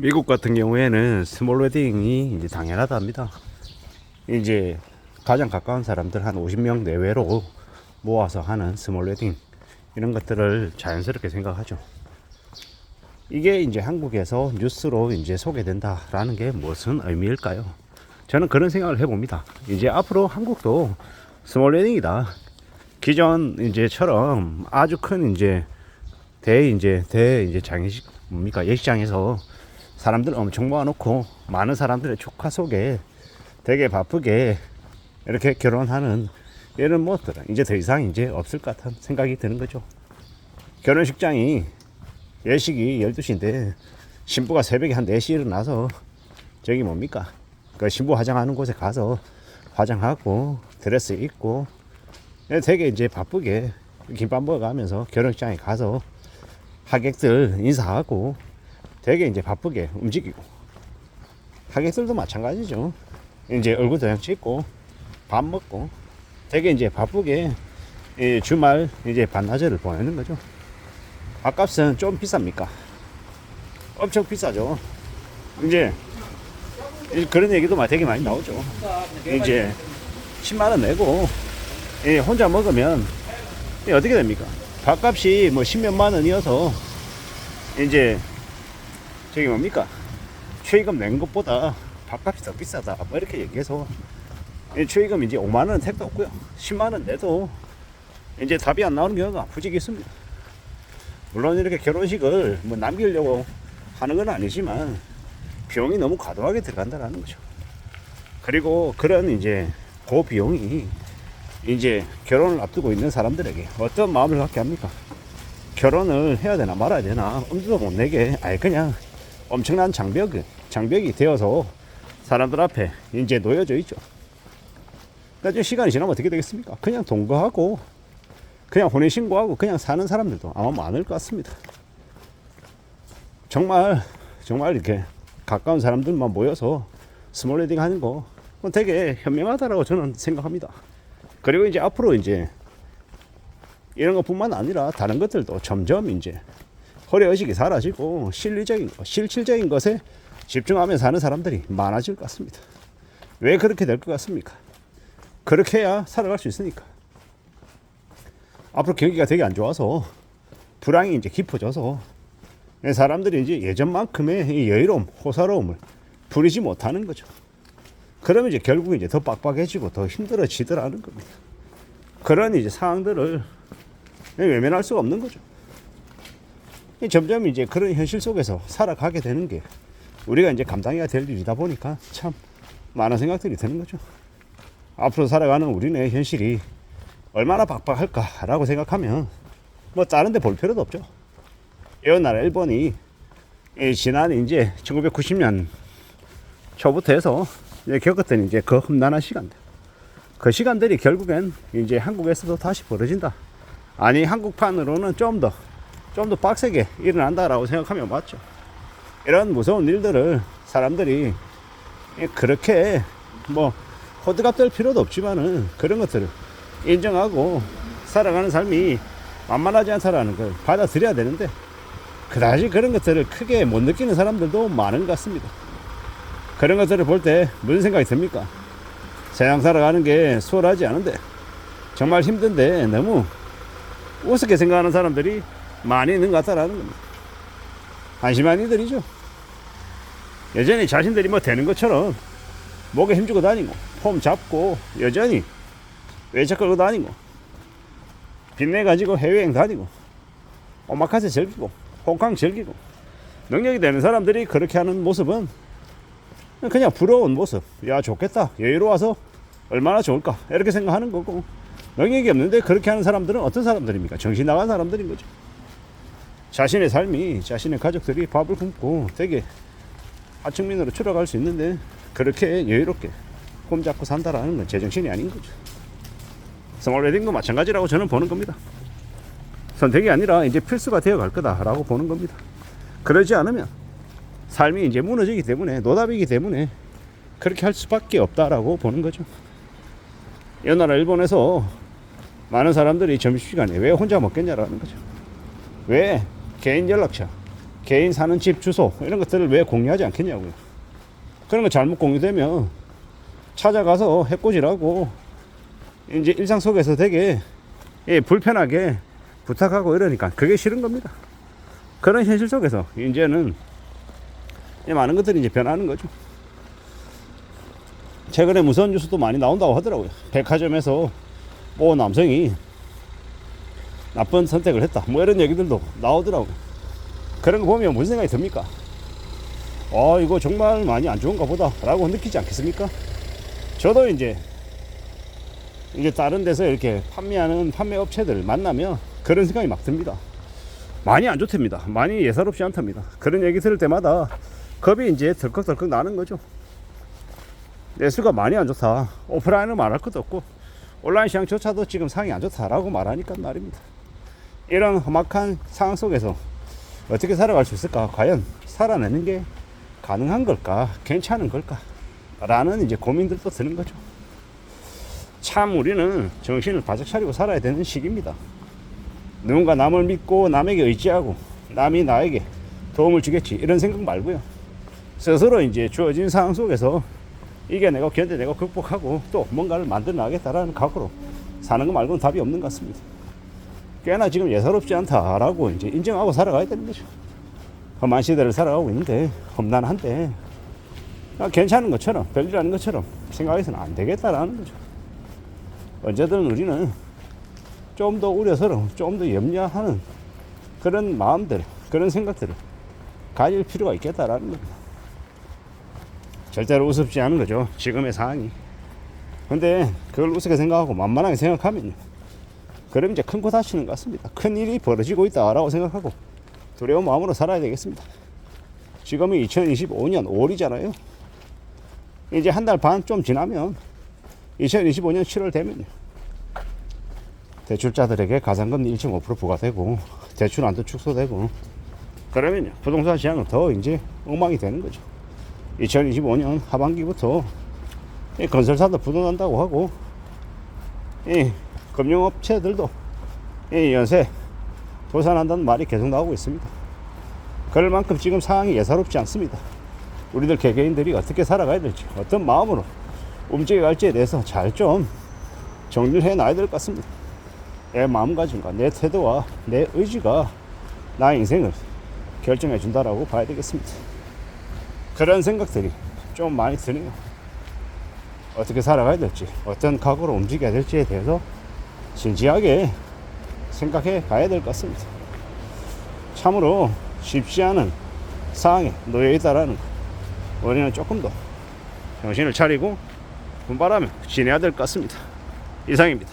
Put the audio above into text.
미국 같은 경우에는 스몰 웨딩이 이제 당연하답니다. 이제 가장 가까운 사람들 한 50명 내외로 모아서 하는 스몰 웨딩 이런 것들을 자연스럽게 생각하죠. 이게 이제 한국에서 뉴스로 이제 소개된다라는 게 무슨 의미일까요? 저는 그런 생각을 해봅니다. 이제 앞으로 한국도 스몰 웨딩이다. 기존 이제처럼 아주 큰 이제 대 장례식 뭡니까 예식장에서 사람들 엄청 모아놓고 많은 사람들의 축하 속에 되게 바쁘게 이렇게 결혼하는 이런 모습들은 이제 더 이상 이제 없을 것 같은 생각이 드는 거죠. 결혼식장이 예식이 12시인데 신부가 새벽에 한 4시에 일어나서 저기 뭡니까 그 신부 화장하는 곳에 가서 화장하고 드레스 입고 되게 이제 바쁘게 김밥 먹어가면서 결혼식장에 가서 하객들 인사하고 되게 이제 바쁘게 움직이고, 하객들도 마찬가지죠. 이제 얼굴 도장 찍고 밥 먹고 되게 이제 바쁘게 주말 이제 반나절을 보내는 거죠. 밥값은 좀 비쌉니까? 엄청 비싸죠. 이제 그런 얘기도 되게 많이 나오죠. 이제 10만 원 내고 혼자 먹으면 어떻게 됩니까? 밥값이 뭐 10몇만 원이어서 이제 저기 뭡니까 최의금 낸 것보다 밥값이 더 비싸다 뭐 이렇게 얘기해서 최의금 이제 5만원 택도 없고요 10만원 내도 이제 답이 안 나오는 경우가 부지기 있습니다. 물론 이렇게 결혼식을 뭐 남기려고 하는 건 아니지만 비용이 너무 과도하게 들어간다는 거죠. 그리고 그런 이제 그 비용이 이제 결혼을 앞두고 있는 사람들에게 어떤 마음을 갖게 합니까? 결혼을 해야 되나 말아야 되나 엄두도 못 내게 아예 그냥 엄청난 장벽이 되어서 사람들 앞에 이제 놓여져 있죠. 나중에 시간이 지나면 어떻게 되겠습니까? 그냥 동거하고 그냥 혼인신고하고 그냥 사는 사람들도 아마 많을 것 같습니다. 정말 이렇게 가까운 사람들만 모여서 스몰 웨딩 하는 거 되게 현명하다라고 저는 생각합니다. 그리고 이제 앞으로 이제 이런 것뿐만 아니라 다른 것들도 점점 이제 허례의식이 사라지고 실질적인 것에 집중하며 사는 사람들이 많아질 것 같습니다. 왜 그렇게 될 것 같습니까? 그렇게 해야 살아갈 수 있으니까. 앞으로 경기가 되게 안 좋아서 불황이 이제 깊어져서 사람들이 이제 예전만큼의 이 여유로움, 호사로움을 부리지 못하는 거죠. 그러면 이제 결국 이제 더 빡빡해지고 더 힘들어지더라는 겁니다. 그런 이제 상황들을 외면할 수가 없는 거죠. 점점 이제 그런 현실 속에서 살아가게 되는 게 우리가 이제 감당해야 될 일이다 보니까 참 많은 생각들이 드는 거죠. 앞으로 살아가는 우리네 현실이 얼마나 빡빡할까라고 생각하면 뭐 다른 데 볼 필요도 없죠. 이 나라 일본이 지난 이제 1990년 초부터 해서 이제 겪었던 이제 그 험난한 시간들. 그 시간들이 결국엔 이제 한국에서도 다시 벌어진다. 아니 한국판으로는 좀 더 빡세게 일어난다라고 생각하면 맞죠. 이런 무서운 일들을 사람들이 그렇게 뭐 호들갑 될 필요도 없지만은 그런 것들을 인정하고 살아가는 삶이 만만하지 않다라는 걸 받아들여야 되는데 그다지 그런 것들을 크게 못 느끼는 사람들도 많은 것 같습니다. 그런 것들을 볼 때 무슨 생각이 듭니까? 세상 살아가는 게 수월하지 않은데 정말 힘든데 너무 우습게 생각하는 사람들이 많이 있는 것 같다라는 겁니다. 한심한 이들이죠. 여전히 자신들이 뭐 되는 것처럼 목에 힘주고 다니고 폼 잡고 여전히 외차 끌고 다니고 빚내 가지고 해외여행 다니고 오마카세 즐기고 홍캉 즐기고 능력이 되는 사람들이 그렇게 하는 모습은 그냥 부러운 모습. 야 좋겠다 여유로워서 얼마나 좋을까 이렇게 생각하는 거고, 능력이 없는데 그렇게 하는 사람들은 어떤 사람들입니까? 정신 나간 사람들인 거죠. 자신의 삶이 자신의 가족들이 밥을 굶고 되게 하층민으로 추락할 수 있는데 그렇게 여유롭게 폼 잡고 산다라는 건 제정신이 아닌 거죠. 스몰 웨딩도 마찬가지라고 저는 보는 겁니다. 선택이 아니라 이제 필수가 되어 갈 거다라고 보는 겁니다. 그러지 않으면 삶이 이제 무너지기 때문에, 노답이기 때문에 그렇게 할 수밖에 없다라고 보는 거죠. 이 나라 일본에서 많은 사람들이 점심시간에 왜 혼자 먹겠냐라는 거죠. 왜 개인 연락처, 개인 사는 집 주소 이런 것들을 왜 공유하지 않겠냐고요. 그런 거 잘못 공유되면 찾아가서 해코지라고 이제 일상 속에서 되게 불편하게 부탁하고 이러니까 그게 싫은 겁니다. 그런 현실 속에서 이제는 많은 것들이 이제 변하는 거죠. 최근에 무서운 뉴스도 많이 나온다고 하더라고요. 백화점에서 뭐 남성이 나쁜 선택을 했다 뭐 이런 얘기들도 나오더라고요. 그런 거 보면 무슨 생각이 듭니까? 이거 정말 많이 안 좋은가 보다 라고 느끼지 않겠습니까? 저도 이제 다른 데서 이렇게 판매하는 판매 업체들 만나면 그런 생각이 막 듭니다. 많이 안 좋답니다. 많이 예사롭지 않답니다. 그런 얘기 들을 때마다 겁이 이제 덜컥덜컥 나는 거죠. 내수가 많이 안 좋다. 오프라인은 말할 것도 없고 온라인 시장조차도 지금 상황이 안 좋다라고 말하니까 말입니다. 이런 험악한 상황 속에서 어떻게 살아갈 수 있을까? 과연 살아내는 게 가능한 걸까? 괜찮은 걸까? 라는 이제 고민들도 드는 거죠. 참 우리는 정신을 바짝 차리고 살아야 되는 시기입니다. 누군가 남을 믿고 남에게 의지하고 남이 나에게 도움을 주겠지 이런 생각 말고요. 스스로 이제 주어진 상황 속에서 이겨내고 견뎌내고 극복하고 또 뭔가를 만들어 나가겠다라는 각오로 사는 거 말고는 답이 없는 것 같습니다. 꽤나 지금 예사롭지 않다라고 이제 인정하고 살아가야 되는 거죠. 험한 시대를 살아가고 있는데 험난한데 괜찮은 것처럼 별일 아닌 것처럼 생각해서는 안 되겠다라는 거죠. 언제든 우리는 좀 더 우려스러운 좀 더 염려하는 그런 마음들 그런 생각들을 가질 필요가 있겠다라는 겁니다. 절대로 우습지 않은 거죠. 지금의 상황이. 근데 그걸 우습게 생각하고 만만하게 생각하면요. 그럼 이제 큰 코 다치는 것 같습니다. 큰 일이 벌어지고 있다라고 생각하고 두려운 마음으로 살아야 되겠습니다. 지금이 2025년 5월이잖아요. 이제 한 달 반 좀 지나면 2025년 7월 되면요. 대출자들에게 가산금리 1.5% 부과되고 대출 한도 축소되고 그러면요. 부동산 시장은 더 이제 엉망이 되는 거죠. 2025년 하반기부터 건설사도 부도난다고 하고 금융업체들도 연쇄 도산한다는 말이 계속 나오고 있습니다. 그럴 만큼 지금 상황이 예사롭지 않습니다. 우리들 개개인들이 어떻게 살아가야 될지 어떤 마음으로 움직여 갈지에 대해서 잘 좀 정리를 해놔야 될 것 같습니다. 내 마음가짐과 내 태도와 내 의지가 나의 인생을 결정해 준다라고 봐야 되겠습니다. 그런 생각들이 좀 많이 드네요. 어떻게 살아가야 될지 어떤 각오로 움직여야 될지에 대해서 진지하게 생각해 가야 될 것 같습니다. 참으로 쉽지 않은 상황에 놓여 있다라는 거 우리는 조금 더 정신을 차리고 분발하며 지내야 될 것 같습니다. 이상입니다.